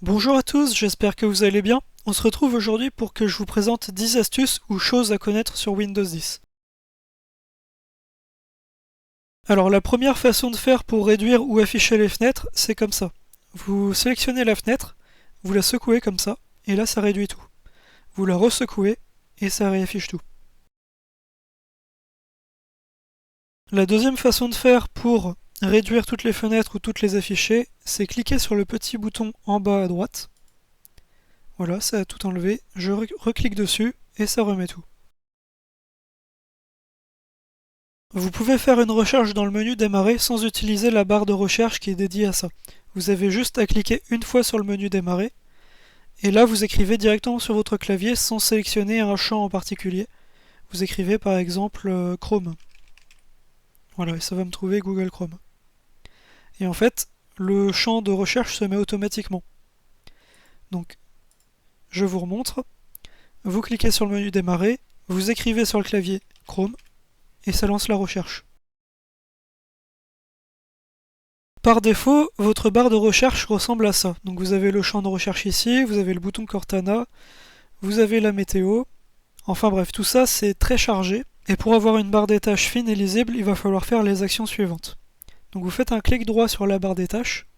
Bonjour à tous, j'espère que vous allez bien. On se retrouve aujourd'hui pour que je vous présente 10 astuces ou choses à connaître sur Windows 10. Alors la première façon de faire pour réduire ou afficher les fenêtres, c'est comme ça. Vous sélectionnez la fenêtre, vous la secouez comme ça, et là ça réduit tout. Vous la resecouez, et ça réaffiche tout. La deuxième façon de faire pour réduire toutes les fenêtres ou toutes les afficher, c'est cliquer sur le petit bouton en bas à droite. Voilà, ça a tout enlevé, je reclique dessus, et ça remet tout. Vous pouvez faire une recherche dans le menu démarrer sans utiliser la barre de recherche qui est dédiée à ça. Vous avez juste à cliquer une fois sur le menu démarrer et là vous écrivez directement sur votre clavier sans sélectionner un champ en particulier. Vous écrivez par exemple Chrome. Voilà, et ça va me trouver Google Chrome. Et en fait, le champ de recherche se met automatiquement. Donc, je vous remontre. Vous cliquez sur le menu démarrer, vous écrivez sur le clavier Chrome et ça lance la recherche. Par défaut, votre barre de recherche ressemble à ça. Donc vous avez le champ de recherche ici, vous avez le bouton Cortana, vous avez la météo. Enfin bref, tout ça c'est très chargé. Et pour avoir une barre des tâches fine et lisible, il va falloir faire les actions suivantes. Donc vous faites un clic droit sur la barre des tâches,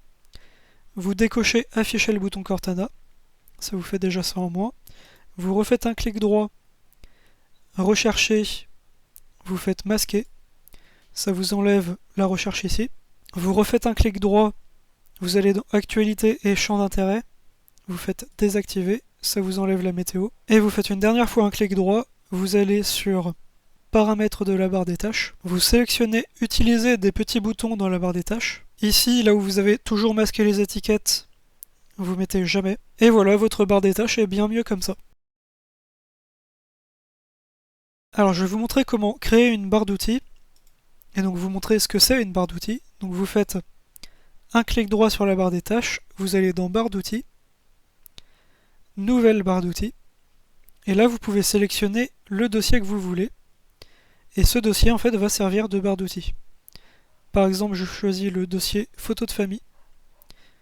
vous décochez afficher le bouton Cortana, ça vous fait déjà ça en moins. Vous refaites un clic droit, rechercher, vous faites masquer, ça vous enlève la recherche ici. Vous refaites un clic droit, vous allez dans Actualité et Champ d'intérêt, vous faites désactiver, ça vous enlève la météo. Et vous faites une dernière fois un clic droit, vous allez sur Paramètres de la barre des tâches, vous sélectionnez Utiliser des petits boutons dans la barre des tâches. Ici, là où vous avez toujours masqué les étiquettes, vous mettez Jamais. Et voilà, votre barre des tâches est bien mieux comme ça. Alors je vais vous montrer comment créer une barre d'outils. Et donc vous montrer ce que c'est une barre d'outils. Donc vous faites un clic droit sur la barre des tâches, vous allez dans Barre d'outils, Nouvelle barre d'outils, et là vous pouvez sélectionner le dossier que vous voulez, et ce dossier en fait va servir de barre d'outils. Par exemple, je choisis le dossier Photo de famille,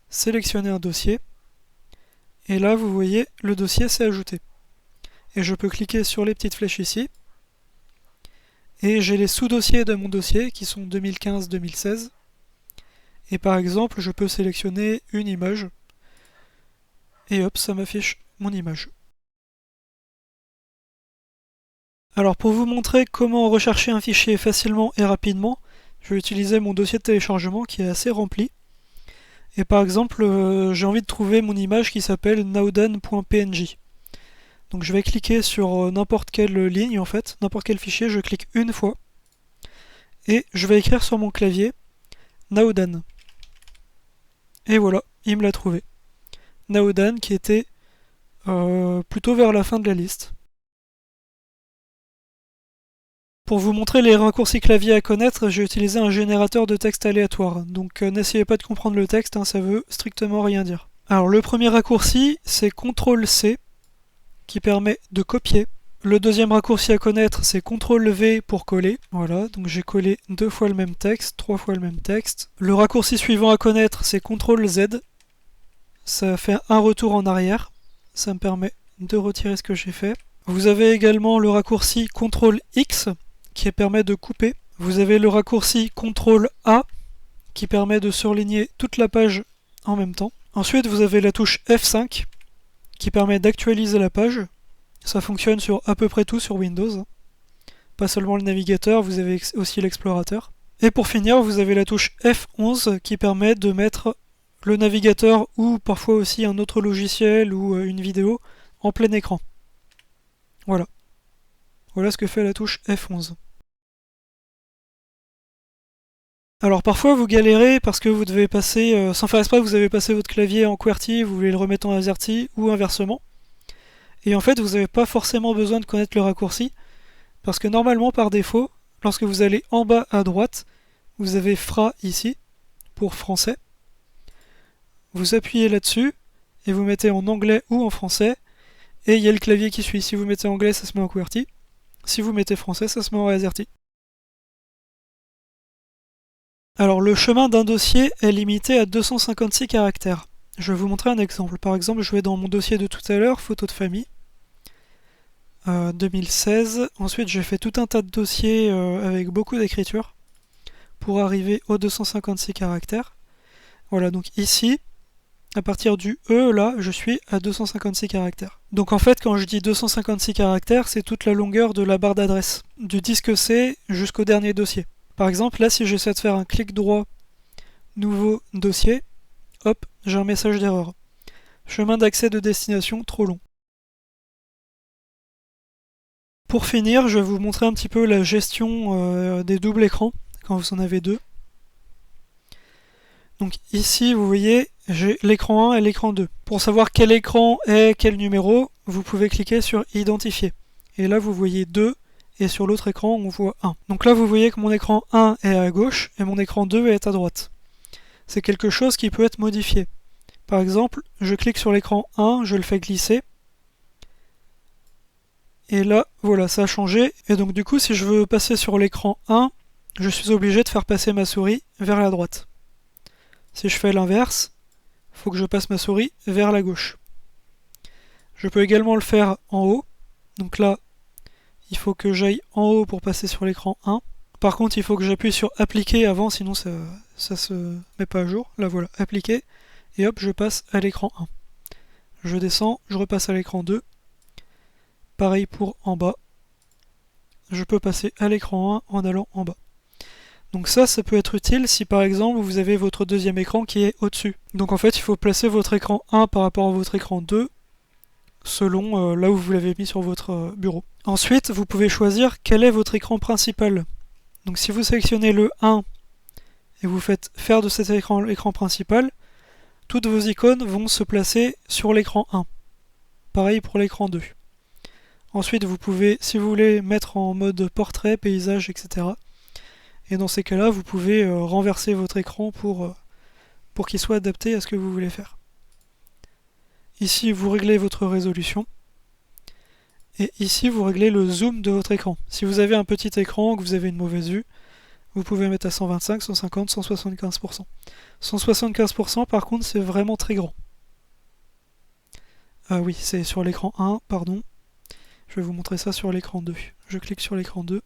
sélectionnez un dossier, et là vous voyez le dossier s'est ajouté. Et je peux cliquer sur les petites flèches ici, et j'ai les sous-dossiers de mon dossier qui sont 2015-2016, et par exemple je peux sélectionner une image, et hop, ça m'affiche mon image. Alors pour vous montrer comment rechercher un fichier facilement et rapidement, je vais utiliser mon dossier de téléchargement qui est assez rempli. Et par exemple, j'ai envie de trouver mon image qui s'appelle naodan.png. Donc je vais cliquer sur n'importe quelle ligne en fait, n'importe quel fichier, je clique une fois. Et je vais écrire sur mon clavier Naodan. Et voilà, il me l'a trouvé. Naodan qui était plutôt vers la fin de la liste. Pour vous montrer les raccourcis clavier à connaître, j'ai utilisé un générateur de texte aléatoire, donc n'essayez pas de comprendre le texte, hein, ça veut strictement rien dire. Alors le premier raccourci, c'est CTRL-C, qui permet de copier. Le deuxième raccourci à connaître, c'est CTRL-V pour coller. Voilà, donc j'ai collé 2 fois le même texte, 3 fois le même texte. Le raccourci suivant à connaître, c'est CTRL-Z. Ça fait un retour en arrière. Ça me permet de retirer ce que j'ai fait. Vous avez également le raccourci CTRL-X, qui permet de couper. Vous avez le raccourci CTRL-A qui permet de surligner toute la page en même temps. Ensuite, vous avez la touche F5 qui permet d'actualiser la page. Ça fonctionne sur à peu près tout sur Windows. Pas seulement le navigateur, vous avez aussi l'explorateur. Et pour finir, vous avez la touche F11 qui permet de mettre le navigateur ou parfois aussi un autre logiciel ou une vidéo en plein écran. Voilà. Voilà ce que fait la touche F11. Alors parfois vous galérez parce que vous devez passer, sans faire exprès, vous avez passé votre clavier en QWERTY, vous voulez le remettre en AZERTY ou inversement. Et en fait vous n'avez pas forcément besoin de connaître le raccourci, parce que normalement par défaut, lorsque vous allez en bas à droite, vous avez FRA ici, pour français. Vous appuyez là-dessus, et vous mettez en anglais ou en français, et il y a le clavier qui suit. Si vous mettez anglais, ça se met en QWERTY. Si vous mettez français, ça se met en AZERTY. Alors le chemin d'un dossier est limité à 256 caractères. je vais vous montrer un exemple. Par exemple, je vais dans mon dossier de tout à l'heure, photo de famille, 2016. Ensuite, j'ai fait tout un tas de dossiers avec beaucoup d'écriture pour arriver aux 256 caractères. Voilà, donc ici, à partir du E, là, je suis à 256 caractères. Donc en fait, quand je dis 256 caractères, c'est toute la longueur de la barre d'adresse, du disque C jusqu'au dernier dossier. Par exemple, là, si j'essaie de faire un clic droit, nouveau dossier, hop, j'ai un message d'erreur. Chemin d'accès de destination trop long. Pour finir, je vais vous montrer un petit peu la gestion des doubles écrans, quand vous en avez deux. Donc ici, vous voyez, j'ai l'écran 1 et l'écran 2. Pour savoir quel écran est quel numéro, vous pouvez cliquer sur Identifier. Et là, vous voyez 2, et sur l'autre écran, on voit 1. Donc là, vous voyez que mon écran 1 est à gauche, et mon écran 2 est à droite. C'est quelque chose qui peut être modifié. Par exemple, je clique sur l'écran 1, je le fais glisser, et là, voilà, ça a changé. Et donc du coup, si je veux passer sur l'écran 1, je suis obligé de faire passer ma souris vers la droite. Si je fais l'inverse, il faut que je passe ma souris vers la gauche. Je peux également le faire en haut. Donc là, il faut que j'aille en haut pour passer sur l'écran 1. Par contre, il faut que j'appuie sur appliquer avant, sinon ça se met pas à jour. Là voilà, appliquer. Et hop, je passe à l'écran 1. Je descends, je repasse à l'écran 2. Pareil pour en bas. Je peux passer à l'écran 1 en allant en bas. Donc ça peut être utile si par exemple vous avez votre deuxième écran qui est au-dessus. Donc en fait, il faut placer votre écran 1 par rapport à votre écran 2 selon là où vous l'avez mis sur votre bureau. Ensuite, vous pouvez choisir quel est votre écran principal. Donc si vous sélectionnez le 1 et vous faites faire de cet écran l'écran principal, toutes vos icônes vont se placer sur l'écran 1. Pareil pour l'écran 2. Ensuite, vous pouvez, si vous voulez, mettre en mode portrait, paysage, etc. Et dans ces cas-là, vous pouvez renverser votre écran pour qu'il soit adapté à ce que vous voulez faire. Ici, vous réglez votre résolution. Et ici, vous réglez le zoom de votre écran. Si vous avez un petit écran, que vous avez une mauvaise vue, vous pouvez mettre à 125, 150, 175%. 175% par contre, c'est vraiment très grand. Ah oui, c'est sur l'écran 1, pardon. Je vais vous montrer ça sur l'écran 2. Je clique sur l'écran 2.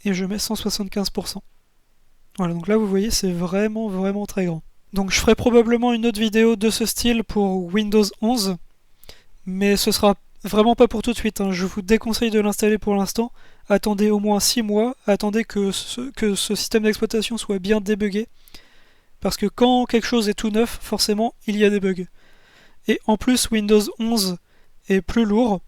Et je mets 175%. Voilà, donc là vous voyez, c'est vraiment très grand. Donc je ferai probablement une autre vidéo de ce style pour Windows 11, mais ce sera vraiment pas pour tout de suite, hein. Je vous déconseille de l'installer pour l'instant. Attendez au moins 6 mois, attendez que ce système d'exploitation soit bien débugué, parce que quand quelque chose est tout neuf, forcément il y a des bugs. Et en plus, Windows 11 est plus lourd,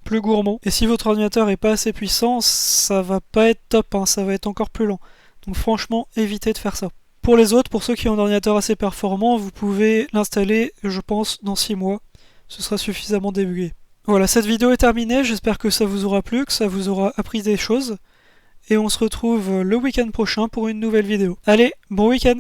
plus gourmand, et si votre ordinateur est pas assez puissant, ça va pas être top, hein, ça va être encore plus lent. Donc franchement, évitez de faire ça. Pour les autres, pour ceux qui ont un ordinateur assez performant, vous pouvez l'installer, je pense, dans 6 mois. Ce sera suffisamment débugué. Voilà, cette vidéo est terminée, j'espère que ça vous aura plu, que ça vous aura appris des choses. Et on se retrouve le week-end prochain pour une nouvelle vidéo. Allez, bon week-end!